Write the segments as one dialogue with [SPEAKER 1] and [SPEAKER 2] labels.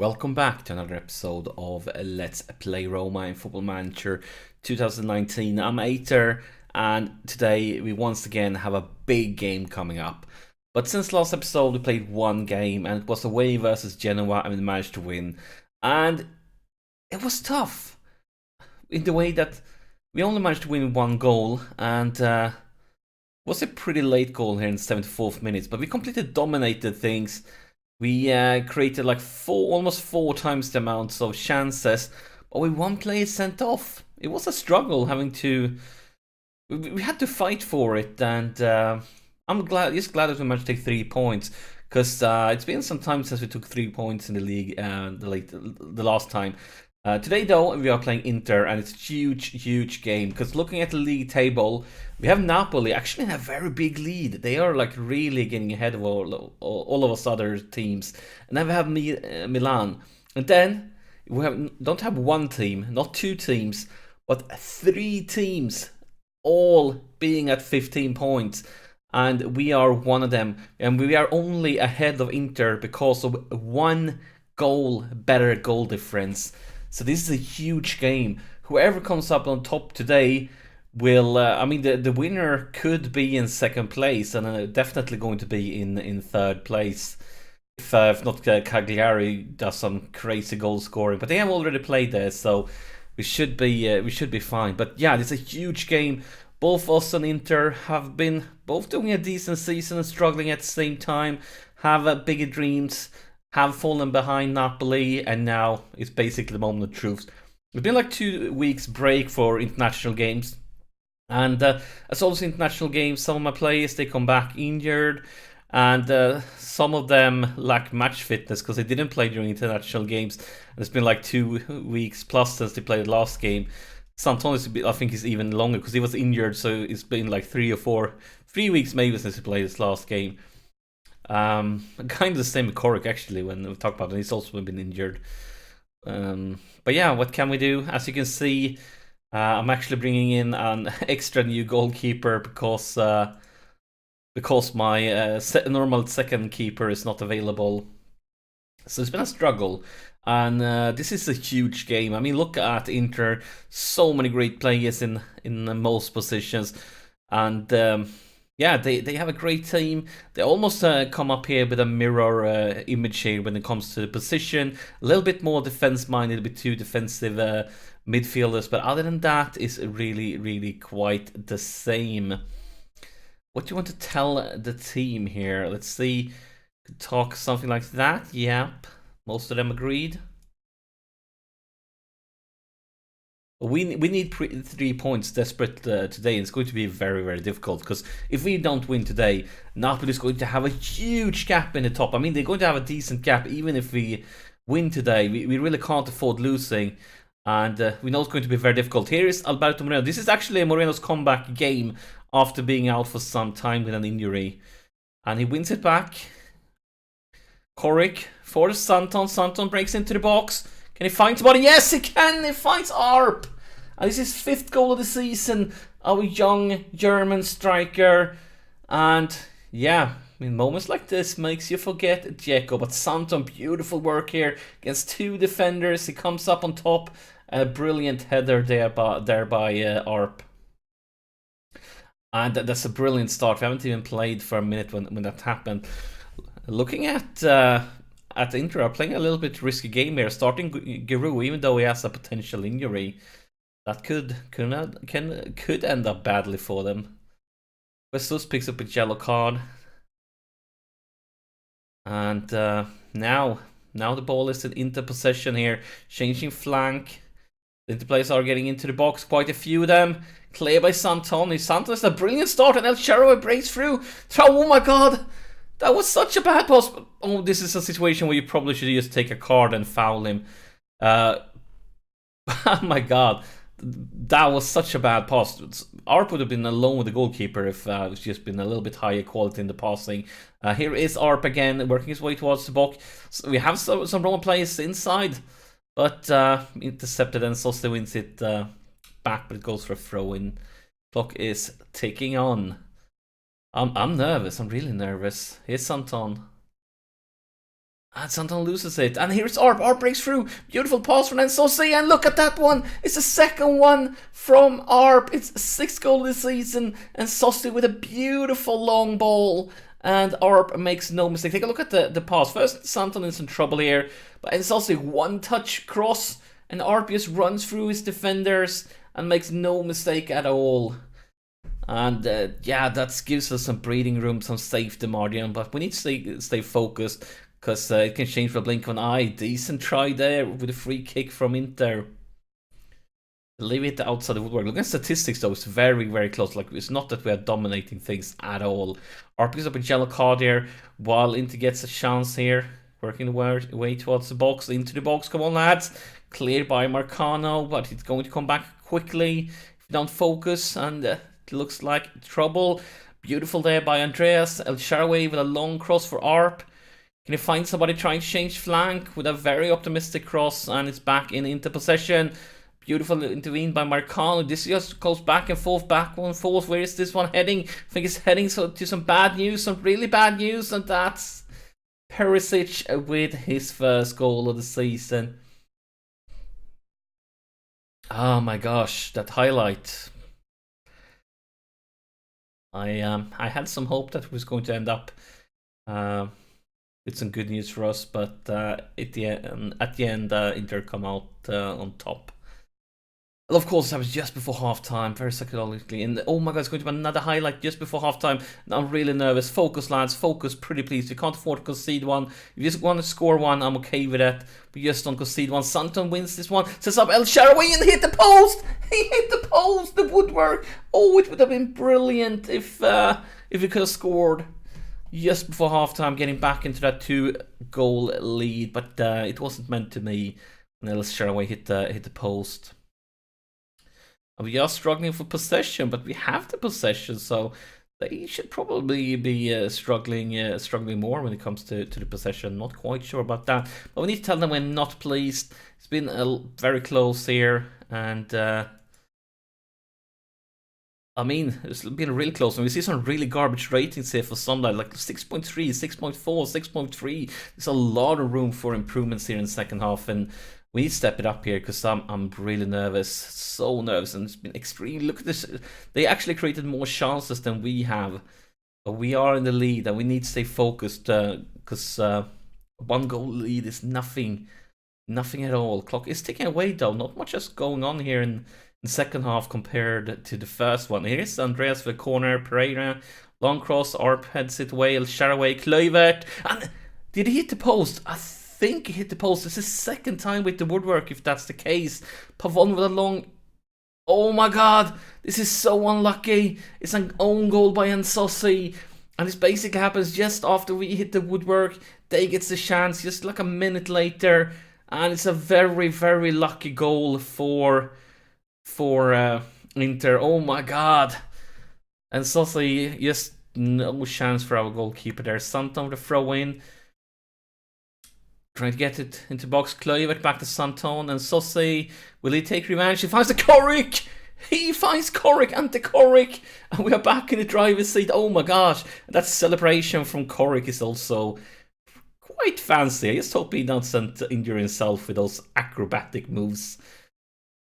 [SPEAKER 1] Welcome back to another episode of Let's Play Roma in Football Manager 2019. I'm Ater, and today we once again have a big game coming up. But since last episode we played one game, and it was away versus Genoa, and we managed to win. And it was tough in the way that we only managed to win one goal, and it was a pretty late goal here in the 74th minute, but we completely dominated things. We created like almost four times the amounts of chances, but with one player sent off. It was a struggle having to. We had to fight for it, and I'm just glad that we managed to take 3 points, because it's been some time since we took 3 points in the league. The last time. Today, though, we are playing Inter, and it's a huge game. Because looking at the league table, we have Napoli actually in a very big lead. They are like really getting ahead of all of us other teams. And then we have Milan, and then don't have one team, not two teams, but three teams, all being at 15 points. And we are one of them, and we are only ahead of Inter because of one better goal difference. So this is a huge game. Whoever comes up on top today will. I mean, the winner could be in second place, and definitely going to be in third place. If not, Cagliari does some crazy goal scoring, but they have already played there, so we should be fine. But yeah, it's a huge game. Both us and Inter have been both doing a decent season and struggling at the same time. Have bigger dreams. Have fallen behind Napoli, and now it's basically the moment of truth. It's been like 2 weeks break for international games, and as also international games, some of my players, they come back injured, and some of them lack match fitness because they didn't play during international games. And it's been like 2 weeks plus since they played the last game. Santon I think is even longer because he was injured, so it's been like 3 weeks maybe since he played his last game. Kind of the same with Korik actually when we talk about it. He's also been injured. But yeah, what can we do? As you can see, I'm actually bringing in an extra new goalkeeper because my normal second keeper is not available. So it's been a struggle, and this is a huge game. I mean, look at Inter, so many great players in most positions, and yeah, they have a great team. They almost come up here with a mirror image here when it comes to the position. A little bit more defense-minded, a bit too defensive midfielders. But other than that, it's really quite the same. What do you want to tell the team here? Let's see. Could talk something like that. Yep. Most of them agreed. We need 3 points desperate today. It's going to be very difficult because if we don't win today, Napoli is going to have a huge gap in the top. I mean, they're going to have a decent gap even if we win today. We really can't afford losing, and we know it's going to be very difficult. Here is Alberto Moreno. This is actually Moreno's comeback game after being out for some time with an injury, and he wins it back. Korik for Santon. Santon breaks into the box. Can he find somebody? Yes, he can! He finds Arp! And this is his 5th goal of the season. Our young German striker. And yeah, I mean, moments like this makes you forget Dzeko. But Santon, beautiful work here against 2 defenders. He comes up on top. A brilliant header there by Arp. And that's a brilliant start. We haven't even played for a minute when that happened. Looking at Inter are playing a little bit risky game here, starting Giroud, even though he has a potential injury that could end up badly for them. Vestus picks up a yellow card, and now the ball is in Inter possession here, changing flank. The Inter players are getting into the box, quite a few of them. Clear by Santoni. Santos a brilliant start, and El Charo breaks through. Oh my god! That was such a bad pass. Oh, this is a situation where you probably should just take a card and foul him. Oh my god. That was such a bad pass. Arp would have been alone with the goalkeeper if it's just been a little bit higher quality in the passing. Here is Arp again, working his way towards the box. So we have some Roma players inside, but intercepted, and Soste wins it back, but it goes for a throw-in. Clock is ticking on. I'm nervous. I'm really nervous. Here's Santon. And Santon loses it. And here's Arp. Arp breaks through. Beautiful pass from Nsossi. And look at that one. It's the second one from Arp. It's 6th goal this season. And Nsossi with a beautiful long ball. And Arp makes no mistake. Take a look at the pass. First, Santon is in trouble here. But Nsossi, one touch cross. And Arp just runs through his defenders and makes no mistake at all. And yeah, that gives us some breathing room, some safety margin. But we need to stay focused, because it can change for a blink of an eye. Decent try there with a free kick from Inter. Leave it outside the woodwork. Look at statistics though, it's very, very close. Like, it's not that we are dominating things at all. Arp picks up a yellow card here, while Inter gets a chance here. Working the way towards the box, into the box. Come on, lads. Cleared by Marcano, but it's going to come back quickly if you don't focus, and it looks like trouble. Beautiful there by Andreas. El Shaarawy with a long cross for Arp. Can you find somebody trying to change flank with a very optimistic cross, and it's back into possession. Beautiful intervened by Marcano. This just goes back and forth, back and forth. Where is this one heading? I think it's heading to some bad news, some really bad news, and that's Perisic with his first goal of the season. Oh my gosh, that highlight. I had some hope that it was going to end up it's some good news for us, but at the end, Inter come out on top. Well, of course, that was just before halftime, very psychologically. And oh my god, it's going to be another highlight just before halftime. I'm really nervous. Focus, lads, focus, pretty please. You can't afford to concede one. If you just want to score one, I'm okay with that. But you just don't concede one. Santon wins this one. Sets up El Shaarawy and hit the post. He hit the post, the woodwork. Oh, it would have been brilliant if he could have scored just before halftime, getting back into that 2-goal lead. But it wasn't meant to be when El Shaarawy hit the post. We are struggling for possession, but we have the possession, so they should probably be struggling more when it comes to the possession. Not quite sure about that, but we need to tell them we're not pleased. It's been very close here, and I mean, it's been really close, and we see some really garbage ratings here for some, like 6.3, 6.4, 6.3. There's a lot of room for improvements here in the second half, and we need to step it up here, because I'm really nervous, so nervous, and it's been extreme. Look at this, they actually created more chances than we have, but we are in the lead, and we need to stay focused, because 1-goal lead is nothing at all. Clock is ticking away though, not much is going on here in the second half compared to the first one. Here's Andreas for the corner, Pereira, long cross, Arp heads it away, El Shaarawy, Kluivert, and did he hit the post? I think he hit the post. This is his second time with the woodwork, if that's the case. Pavon with a long... Oh my god, this is so unlucky. It's an own goal by Nsossi, and this basically happens just after we hit the woodwork. They gets the chance just like a minute later, and it's a very, very lucky goal for Inter. Oh my god. Nsossi, just no chance for our goalkeeper there. Santon with a throw in. Trying to get it into box. Kluivert back to Santon. And Nsossi, will he take revenge? He finds the Korrick! He finds Korrick, Ante-Korrick! And we are back in the driver's seat. Oh my gosh. That celebration from Korrick is also quite fancy. I just hope he doesn't injure himself with those acrobatic moves.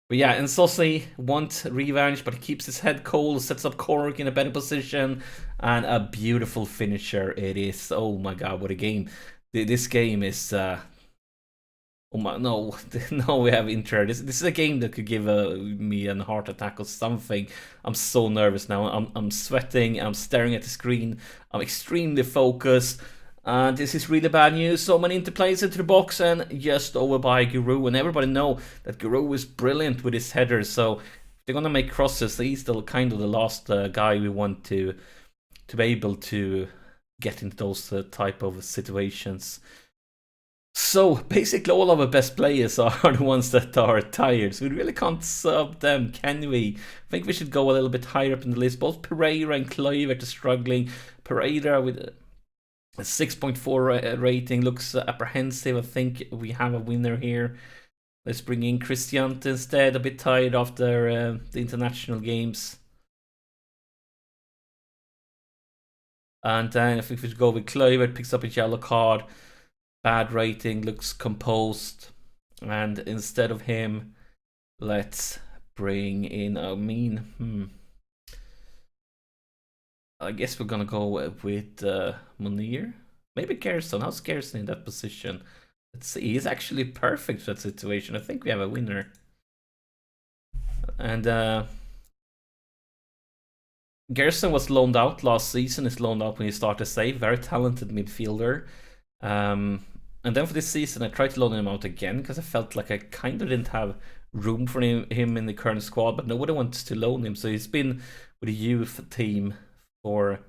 [SPEAKER 1] But yeah, Nsossi wants revenge, but he keeps his head cold, sets up Korrick in a better position, and a beautiful finisher it is. Oh my god, what a game. This game is... oh my, no, no, we have Inter. This is a game that could give me a heart attack or something. I'm so nervous now. I'm sweating, I'm staring at the screen, I'm extremely focused. And this is really bad news. So many Inter players into the box and just over by Giroud. And everybody know that Giroud is brilliant with his headers. So if they're going to make crosses, he's still kind of the last guy we want to be able to get into those type of situations. So basically all of our best players are the ones that are tired. So we really can't sub them, can we? I think we should go a little bit higher up in the list. Both Pereira and Kluivert are struggling. Pereira with a 6.4 rating looks apprehensive. I think we have a winner here. Let's bring in Cristiante instead. A bit tired after the international games. And then I think we should go with Kluivert. Picks up a yellow card. bad rating, looks composed. And instead of him, let's bring in, I guess we're gonna go with Munir. Maybe Gerson. How's Gerson in that position? Let's see. He's actually perfect for that situation. I think we have a winner. And Gerson was loaned out last season. He's loaned out when he started save. Very talented midfielder. And then for this season, I tried to loan him out again because I felt like I kind of didn't have room for him in the current squad, but nobody wants to loan him. So he's been with the youth team for,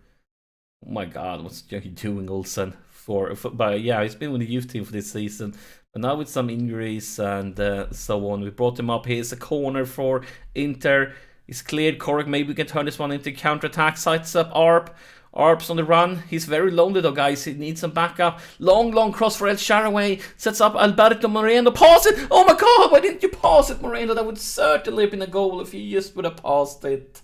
[SPEAKER 1] oh my god, what's he doing, Olsen? But yeah, he's been with the youth team for this season. But now with some injuries and so on, we brought him up. Here's a corner for Inter. He's cleared. Korek, maybe we can turn this one into counter-attack. Sights up Arp. Arp's on the run. He's very lonely though, guys. He needs some backup. Long cross for El Sharaway. Sets up Alberto Moreno. Pass it! Oh my god, why didn't you pass it, Moreno? That would certainly have been a goal if you just would have passed it.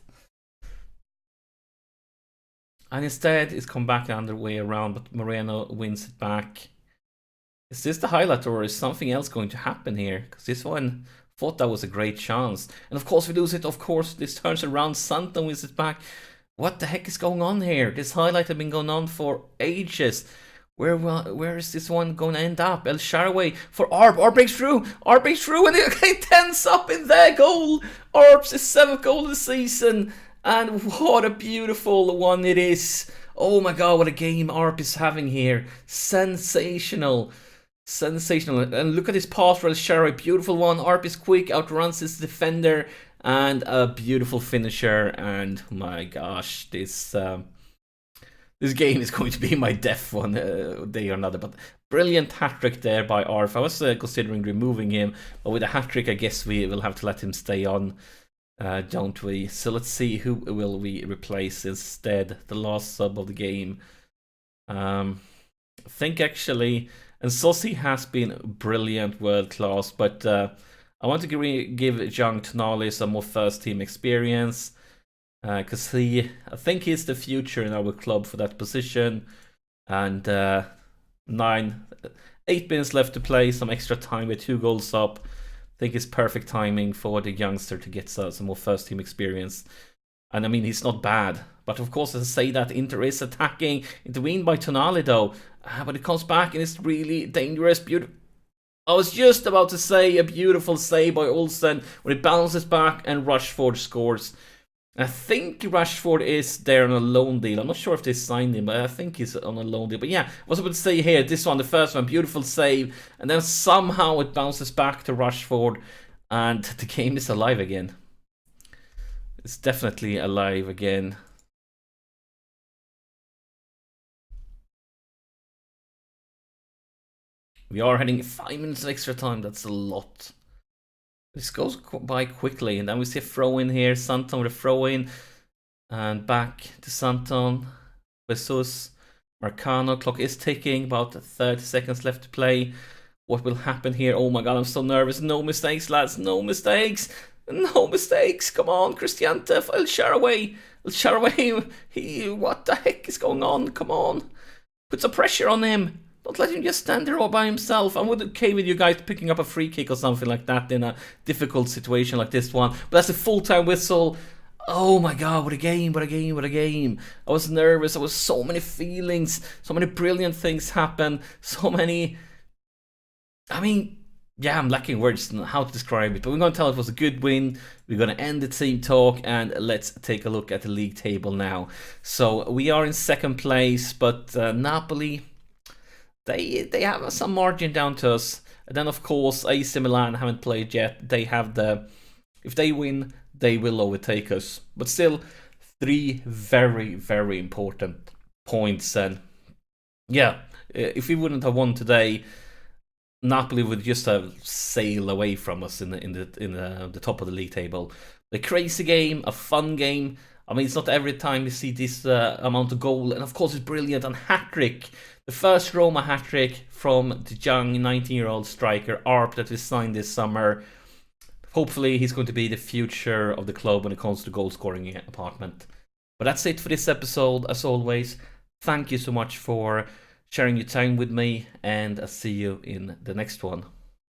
[SPEAKER 1] And instead, it's come back the other way around, but Moreno wins it back. Is this the highlight, or is something else going to happen here? Because this one thought that was a great chance. And of course we lose it. Of course, this turns around. Santon wins it back. What the heck is going on here? This highlight had been going on for ages. Where is this one going to end up? El Sharaway for Arp. Arp breaks through. Arp breaks through and it ends up in their goal. Arp's 7th goal of the season. And what a beautiful one it is. Oh my god, what a game Arp is having here. Sensational. Sensational. And look at this pass for El Sharaway. Beautiful one. Arp is quick, outruns his defender. And a beautiful finisher. And my gosh, this game is going to be my death one day or another. But brilliant hat-trick there by Arf. I was considering removing him, but with a hat-trick I guess we will have to let him stay on, don't we? So let's see who will we replace instead. The last sub of the game. I think actually, and Sossi has been brilliant, world-class, but I want to give Young Tonali some more first-team experience. Because I think he's the future in our club for that position. And 8 minutes left to play, some extra time with 2 goals up. I think it's perfect timing for the youngster to get some more first team experience. And I mean, he's not bad. But of course, as I say that, Inter is attacking. Intervened by Tonali though. But it comes back and it's really dangerous. Beautiful. I was just about to say a beautiful save by Olsen when it bounces back and Rashford scores. I think Rashford is there on a loan deal. I'm not sure if they signed him, but I think he's on a loan deal. But yeah, I was about to say here, this one, the first one, beautiful save. And then somehow it bounces back to Rashford. And the game is alive again. It's definitely alive again. We are heading 5 minutes of extra time. That's a lot. This goes by quickly, and then we see a throw in here. Santon with a throw in, and back to Santon. Jesus, Marcano. Clock is ticking. About 30 seconds left to play. What will happen here? Oh my god, I'm so nervous. No mistakes, lads. No mistakes. No mistakes. Come on, Cristiante. El Sharaway. El Sharaway. What the heck is going on? Come on. Put some pressure on him. Don't let him just stand there all by himself. I'm okay with you guys picking up a free kick or something like that in a difficult situation like this one. But that's a full-time whistle. Oh my god, what a game, what a game, what a game. I was nervous. There was so many feelings. So many brilliant things happen. So many... I mean, yeah, I'm lacking words on how to describe it. But we're going to tell it was a good win. We're going to end the team talk. And let's take a look at the league table now. So we are in 2nd place. But Napoli... They have some margin down to us. And then, of course, AC Milan haven't played yet. They have the... If they win, they will overtake us. But still, 3 very, very important points. And yeah, if we wouldn't have won today, Napoli would just have sailed away from us in the top of the league table. A crazy game, a fun game. I mean, it's not every time you see this amount of goal. And of course, it's brilliant. And hat-trick. The first Roma hat-trick from the young 19-year-old striker, Arp, that we signed this summer. Hopefully, he's going to be the future of the club when it comes to goal-scoring apartment. But that's it for this episode. As always, thank you so much for sharing your time with me, and I'll see you in the next one.